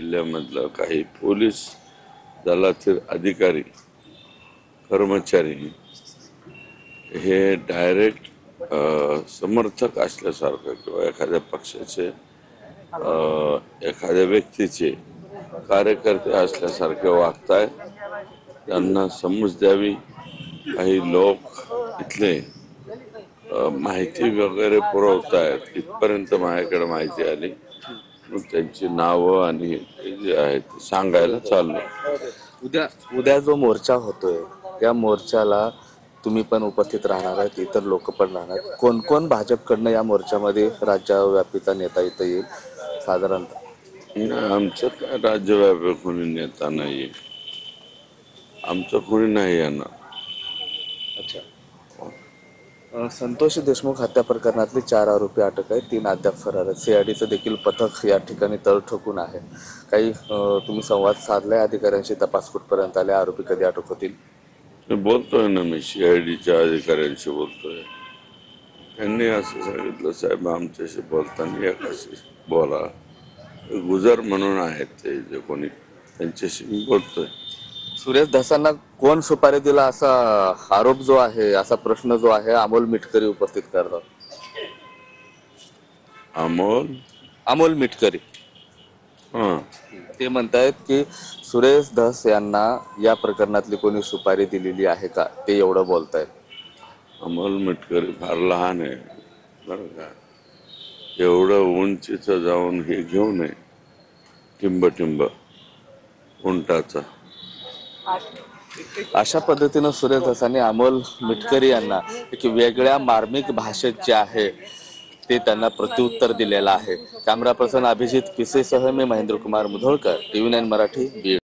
जिल्ह्यामधलं काही पोलीस दलातील अधिकारी कर्मचारी हे डायरेक्ट समर्थक असल्यासारखं किंवा एखाद्या पक्षाचे एखाद्या व्यक्तीचे कार्यकर्ते असल्यासारखे वागतायत। त्यांना समज द्यावी। काही लोक इथले माहिती वगैरे पुरवतायत, इथपर्यंत माझ्याकडे माहिती आली, मग त्यांची नावं आणि जे आहेत ते सांगायला चाललो। उद्या जो मोर्चा होतोय त्या मोर्चाला तुम्ही पण उपस्थित राहणार आहेत, इतर लोक पण राहणार आहेत। कोण कोण भाजपकडनं या मोर्चामध्ये राज्यव्यापीचा नेता इथं येईल साधारणतः? आमचं काय राज्यव्यापी कोणी नेता नाहीये, आमचं कोणी नाही येणार। अच्छा, संतोष देशमुख हत्या प्रकरणातले 4 आरोपी अटक आहेत, 3 अद्याप फरार आहेत। सीआयडीचं देखील पथक या ठिकाणी तळ ठोकून आहे। काही तुम्ही संवाद साधलाय अधिकाऱ्यांशी? तपास कुठपर्यंत आले? आरोपी कधी अटक होतील? बोलतोय ना मी, सीआयडीच्या अधिकाऱ्यांशी बोलतोय। त्यांनी असं सांगितलं, साहेब आमच्याशी बोलताना एकाशी बोला, गुजर म्हणून आहेत ते जे कोणी, त्यांच्याशी मी बोलतोय। सुरेश धसांना कोण सुपारी दिला असा आरोप जो आहे, असा प्रश्न जो आहे अमोल मिटकरी उपस्थित करतात। अमोल मिटकरी ते म्हणतायत की सुरेश धस यांना या प्रकरणातली कोणी सुपारी दिलेली आहे का, ते एवढं बोलतायत। अमोल मिटकरी फार लहान आहे बरं का, एवढं उंचीचं जाऊन हे घेऊ नये टिंब उंटाचा। अशा पद्धतीनं सुरेश धसांनी अमोल मिटकरी यांना एक वेगळ्या मार्मिक भाषेत जे आहे ते त्यांना प्रत्युत्तर दिलेलं आहे। कॅमेरा पर्सन अभिजित पिसेसह मी महेंद्र कुमार मुधोळकर, TV9 मराठी, बीड।